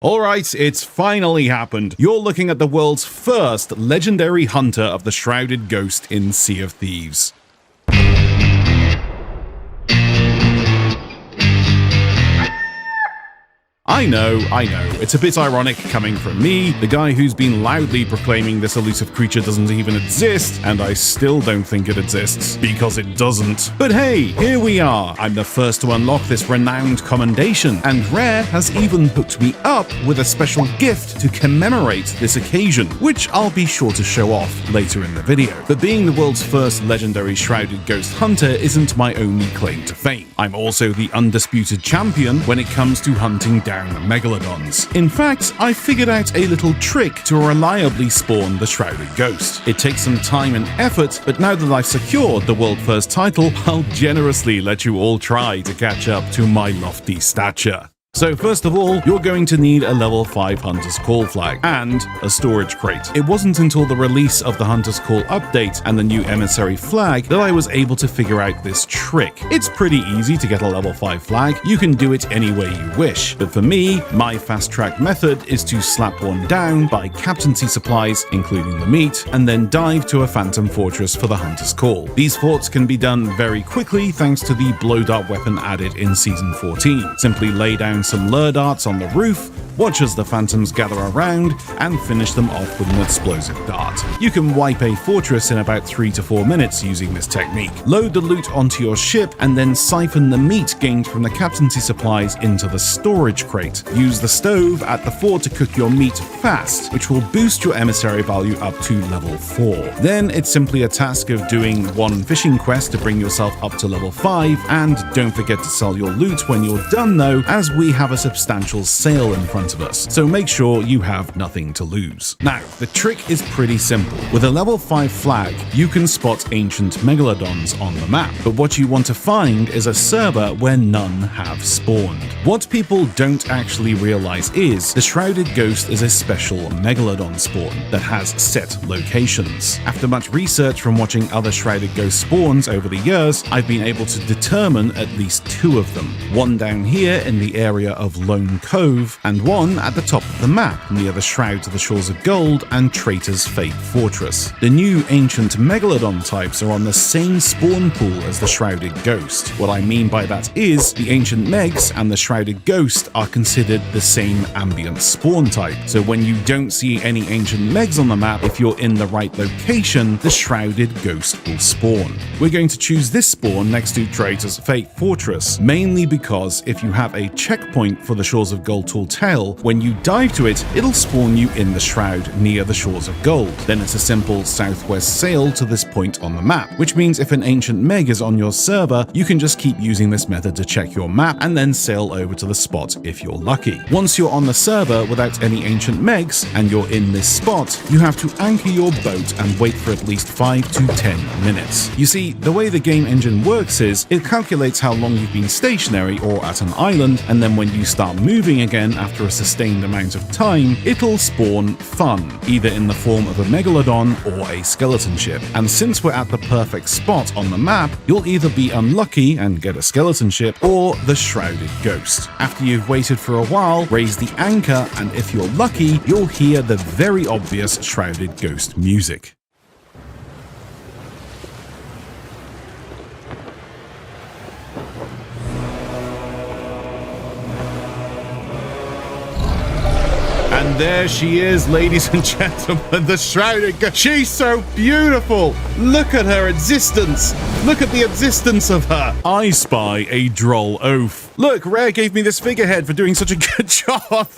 Alright, it's finally happened. You're looking at the world's first legendary hunter of the Shrouded Ghost in Sea of Thieves. I know, it's a bit ironic coming from me, the guy who's been loudly proclaiming this elusive creature doesn't even exist, and I still don't think it exists, because it doesn't. But hey, here we are. I'm the first to unlock this renowned commendation, and Rare has even hooked me up with a special gift to commemorate this occasion, which I'll be sure to show off later in the video. But being the world's first legendary Shrouded Ghost hunter isn't my only claim to fame. I'm also the undisputed champion when it comes to hunting down the megalodons. In fact, I figured out a little trick to reliably spawn the Shrouded Ghost. It takes some time and effort, but now that I've secured the world first title, I'll generously let you all try to catch up to my lofty stature. So first of all, you're going to need a level 5 Hunter's Call flag and a storage crate. It wasn't until the release of the Hunter's Call update and the new emissary flag that I was able to figure out this trick. It's pretty easy to get a level 5 flag, you can do it any way you wish, but for me, my fast track method is to slap one down, buy captaincy supplies, including the meat, and then dive to a phantom fortress for the Hunter's Call. These forts can be done very quickly thanks to the blow dart weapon added in Season 14. Simply lay down some lure darts on the roof, watch as the phantoms gather around, and finish them off with an explosive dart. You can wipe a fortress in about 3 to 4 minutes using this technique. Load the loot onto your ship and then siphon the meat gained from the captaincy supplies into the storage crate. Use the stove at the fort to cook your meat fast, which will boost your emissary value up to level 4. Then it's simply a task of doing one fishing quest to bring yourself up to level 5, and don't forget to sell your loot when you're done though, as we have a substantial sale in front of us, so make sure you have nothing to lose. Now, the trick is pretty simple. With a level 5 flag, you can spot ancient megalodons on the map, but what you want to find is a server where none have spawned. What people don't actually realize is the Shrouded Ghost is a special megalodon spawn that has set locations. After much research from watching other Shrouded Ghost spawns over the years, I've been able to determine at least 2 of them. One down here in the area of Lone Cove, and one at the top of the map near the Shroud to the Shores of Gold and Traitor's Fate Fortress. The new ancient megalodon types are on the same spawn pool as the Shrouded Ghost. What I mean by that is the ancient megs and the Shrouded Ghost are considered the same ambient spawn type, so when you don't see any ancient megs on the map, if you're in the right location, the Shrouded Ghost will spawn. We're going to choose this spawn next to Traitor's Fate Fortress, mainly because if you have a checkpoint for the Shores of Gold tall tale, when you dive to it, it'll spawn you in the Shroud near the Shores of Gold. Then it's a simple southwest sail to this point on the map, which means if an ancient meg is on your server, you can just keep using this method to check your map and then sail over to the spot if you're lucky. Once you're on the server without any ancient megs and you're in this spot, you have to anchor your boat and wait for at least 5 to 10 minutes. You see, the way the game engine works is it calculates how long you've been stationary or at an island, and then when you start moving again after a sustained amount of time, it'll spawn fun, either in the form of a megalodon or a skeleton ship. And since we're at the perfect spot on the map, you'll either be unlucky and get a skeleton ship, or the Shrouded Ghost. After you've waited for a while, raise the anchor, and if you're lucky, you'll hear the very obvious Shrouded Ghost music. And there she is, ladies and gentlemen, the Shrouded Ghost. She's so beautiful! Look at her existence! Look at the existence of her! I spy a droll oaf. Look, Rare gave me this figurehead for doing such a good job!